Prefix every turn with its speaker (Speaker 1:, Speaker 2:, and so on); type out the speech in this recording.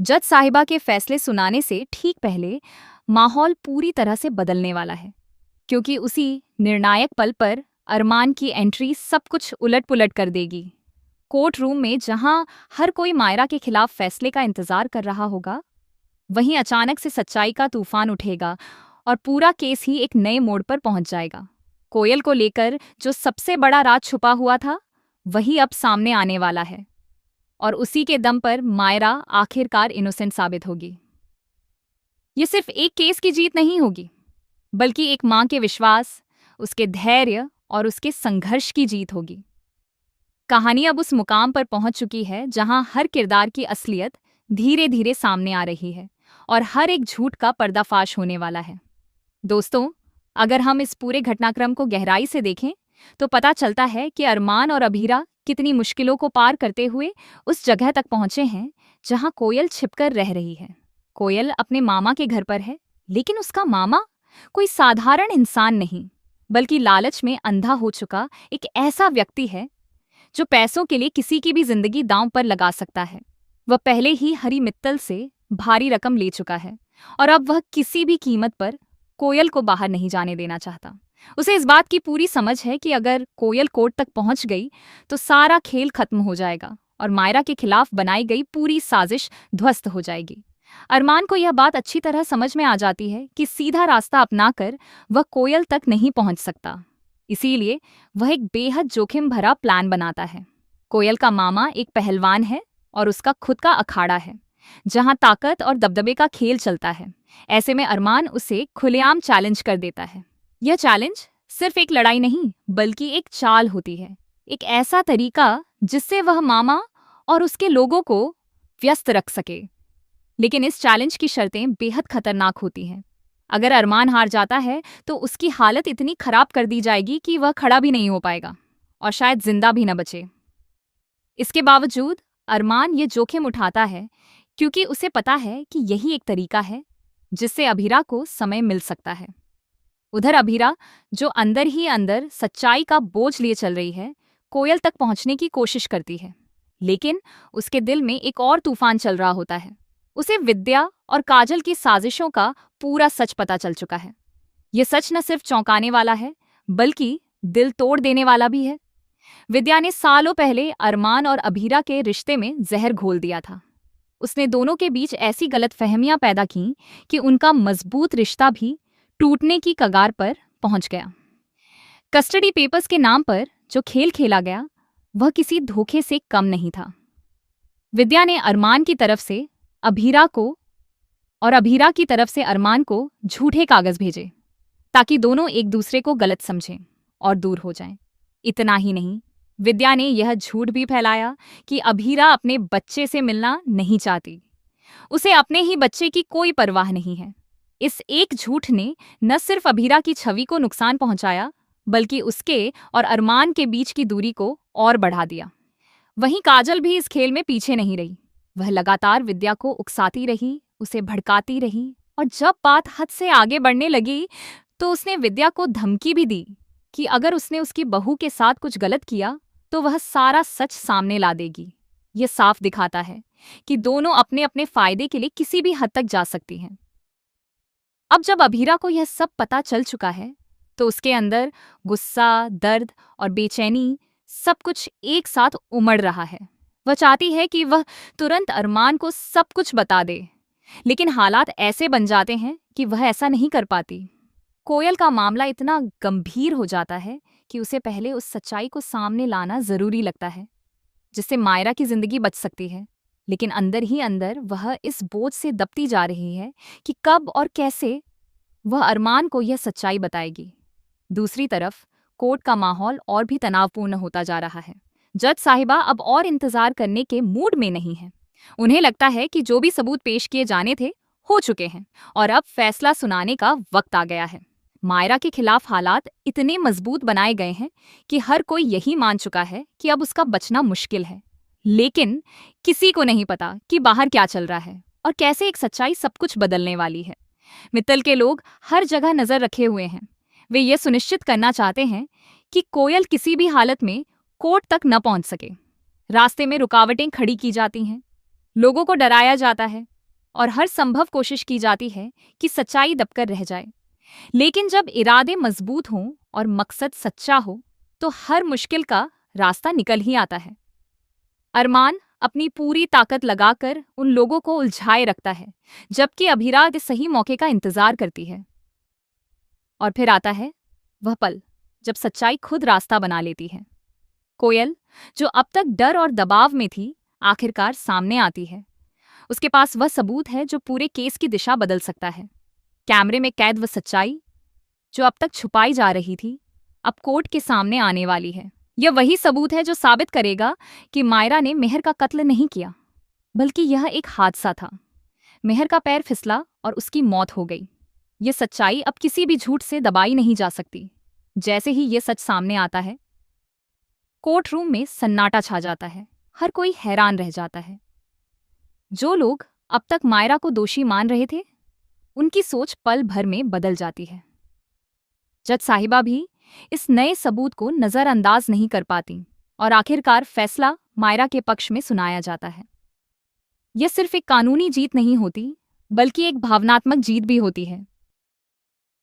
Speaker 1: जज साहिबा के फैसले सुनाने से ठीक पहले माहौल पूरी तरह से बदलने वाला है, क्योंकि उसी निर्णायक पल पर अरमान की एंट्री सब कुछ उलट-पुलट कर देगी। कोर्ट रूम में जहां हर कोई मायरा के खिलाफ फैसले का इंतजार कर रहा होगा, वहीं अचानक से सच्चाई का तूफान उठेगा और पूरा केस ही एक नए मोड़ पर पहुंच जाएगा। कोयल को लेकर जो सबसे बड़ा राज छुपा हुआ था, वही अब सामने आने वाला है और उसी के दम पर मायरा आखिरकार इनोसेंट साबित होगी। ये सिर्फ एक केस की जीत नहीं होगी, बल्कि एक मां के विश्वास, उसके धैर्य और उसके संघर्ष की जीत होगी। कहानी अब उस मुकाम पर पहुंच चुकी है जहां हर किरदार की असलियत धीरे धीरे सामने आ रही है और हर एक झूठ का पर्दाफाश होने वाला है। दोस्तों, अगर हम इस पूरे घटनाक्रम को गहराई से देखें तो पता चलता है कि अरमान और अभीरा कितनी मुश्किलों को पार करते हुए उस जगह तक पहुंचे हैं जहां कोयल छिपकर रह रही है। कोयल अपने मामा के घर पर है, लेकिन उसका मामा कोई साधारण इंसान नहीं, बल्कि लालच में अंधा हो चुका एक ऐसा व्यक्ति है जो पैसों के लिए किसी की भी जिंदगी दांव पर लगा सकता है। वह पहले ही हरी मित्तल से भारी रकम ले चुका है और अब वह किसी भी कीमत पर कोयल को बाहर नहीं जाने देना चाहता। उसे इस बात की पूरी समझ है कि अगर कोयल कोर्ट तक पहुंच गई तो सारा खेल खत्म हो जाएगा और मायरा के खिलाफ बनाई गई पूरी साजिश ध्वस्त हो जाएगी। अरमान को यह बात अच्छी तरह समझ में आ जाती है कि सीधा रास्ता अपनाकर वह कोयल तक नहीं पहुंच सकता। इसीलिए वह एक बेहद जोखिम भरा प्लान बनाता है। कोयल का मामा एक पहलवान है और उसका खुद का अखाड़ा है, जहां ताकत और दबदबे का खेल चलता है। ऐसे में अरमान उसे खुलेआम चैलेंज कर देता है। यह चैलेंज सिर्फ एक लड़ाई नहीं, बल्कि एक चाल होती है, एक ऐसा तरीका जिससे वह मामा और उसके लोगों को व्यस्त रख सके। लेकिन इस चैलेंज की शर्तें बेहद खतरनाक होती हैं। अगर अरमान हार जाता है तो उसकी हालत इतनी खराब कर दी जाएगी कि वह खड़ा भी नहीं हो पाएगा और शायद जिंदा भी न बचे। इसके बावजूद अरमान ये जोखिम उठाता है क्योंकि उसे पता है कि यही एक तरीका है जिससे अभीरा को समय मिल सकता है। उधर अभीरा, जो अंदर ही अंदर सच्चाई का बोझ लिए चल रही है, कोयल तक पहुंचने की कोशिश करती है, लेकिन उसके दिल में एक और तूफान चल रहा होता है। उसे विद्या और काजल की साजिशों का पूरा सच पता चल चुका है। ये सच न सिर्फ चौंकाने वाला है, बल्कि दिल तोड़ देने वाला भी है। विद्या ने सालों पहले अरमान और अभीरा के रिश्ते में जहर घोल दिया था। उसने दोनों के बीच ऐसी गलतफहमियां पैदा की कि उनका मजबूत रिश्ता भी टूटने की कगार पर पहुंच गया। कस्टडी पेपर्स के नाम पर जो खेल खेला गया, वह किसी धोखे से कम नहीं था। विद्या ने अरमान की तरफ से अभीरा को और अभीरा की तरफ से अरमान को झूठे कागज भेजे ताकि दोनों एक दूसरे को गलत समझें और दूर हो जाएं। इतना ही नहीं, विद्या ने यह झूठ भी फैलाया कि अभीरा अपने बच्चे से मिलना नहीं चाहती। उसे अपने ही बच्चे की कोई परवाह नहीं है। इस एक झूठ ने न सिर्फ अभीरा की छवि को नुकसान पहुंचाया, बल्कि उसके और अरमान के बीच की दूरी को और बढ़ा दिया। वहीं काजल भी इस खेल में पीछे नहीं रही। वह लगातार विद्या को उकसाती रही, उसे भड़काती रही और जब बात हद से आगे बढ़ने लगी तो उसने विद्या को धमकी भी दी कि अगर उसने उसकी बहू के साथ कुछ गलत किया तो वह सारा सच सामने ला देगी। ये साफ दिखाता है कि दोनों अपने अपने फायदे के लिए किसी भी हद तक जा सकती हैं। अब जब अभीरा को यह सब पता चल चुका है तो उसके अंदर गुस्सा, दर्द और बेचैनी सब कुछ एक साथ उमड़ रहा है। वह चाहती है कि वह तुरंत अरमान को सब कुछ बता दे, लेकिन हालात ऐसे बन जाते हैं कि वह ऐसा नहीं कर पाती। कोयल का मामला इतना गंभीर हो जाता है कि उसे पहले उस सच्चाई को सामने लाना जरूरी लगता है जिससे मायरा की जिंदगी बच सकती है। लेकिन अंदर ही अंदर वह इस बोझ से दबती जा रही है कि कब और कैसे वह अरमान को यह सच्चाई बताएगी। दूसरी तरफ कोर्ट का माहौल और भी तनावपूर्ण होता जा रहा है। जज साहिबा अब और इंतजार करने के मूड में नहीं है। उन्हें लगता है कि जो भी सबूत पेश किए जाने थे हो चुके हैं और अब फैसला सुनाने का वक्त आ गया है। मायरा के खिलाफ हालात इतने मजबूत बनाए गए हैं कि हर कोई यही मान चुका है कि अब उसका बचना मुश्किल है। लेकिन किसी को नहीं पता कि बाहर क्या चल रहा है और कैसे एक सच्चाई सब कुछ बदलने वाली है। मित्तल के लोग हर जगह नजर रखे हुए हैं। वे ये सुनिश्चित करना चाहते हैं कि कोयल किसी भी हालत में कोर्ट तक न पहुंच सके। रास्ते में रुकावटें खड़ी की जाती हैं। लोगों को डराया जाता है और हर संभव कोशिश की जाती है कि सच्चाई दबकर रह जाए। लेकिन जब इरादे मजबूत हों और मकसद सच्चा हो तो हर मुश्किल का रास्ता निकल ही आता है। अरमान अपनी पूरी ताकत लगाकर उन लोगों को उलझाए रखता है, जबकि अभिराज सही मौके का इंतजार करती है। और फिर आता है वह पल जब सच्चाई खुद रास्ता बना लेती है। कोयल, जो अब तक डर और दबाव में थी, आखिरकार सामने आती है। उसके पास वह सबूत है जो पूरे केस की दिशा बदल सकता है। कैमरे में कैद वह सच्चाई जो अब तक छुपाई जा रही थी, अब कोर्ट के सामने आने वाली है। यह वही सबूत है जो साबित करेगा कि मायरा ने मेहर का कत्ल नहीं किया, बल्कि यह एक हादसा था। मेहर का पैर फिसला और उसकी मौत हो गई। यह सच्चाई अब किसी भी झूठ से दबाई नहीं जा सकती। जैसे ही यह सच सामने आता है, कोर्ट रूम में सन्नाटा छा जाता है। हर कोई हैरान रह जाता है। जो लोग अब तक मायरा को दोषी मान रहे थे, उनकी सोच पल भर में बदल जाती है। जज साहिबा भी इस नए सबूत को नजरअंदाज नहीं कर पाती और आखिरकार फैसला मायरा के पक्ष में सुनाया जाता है। यह सिर्फ एक कानूनी जीत नहीं होती, बल्कि एक भावनात्मक जीत भी होती है।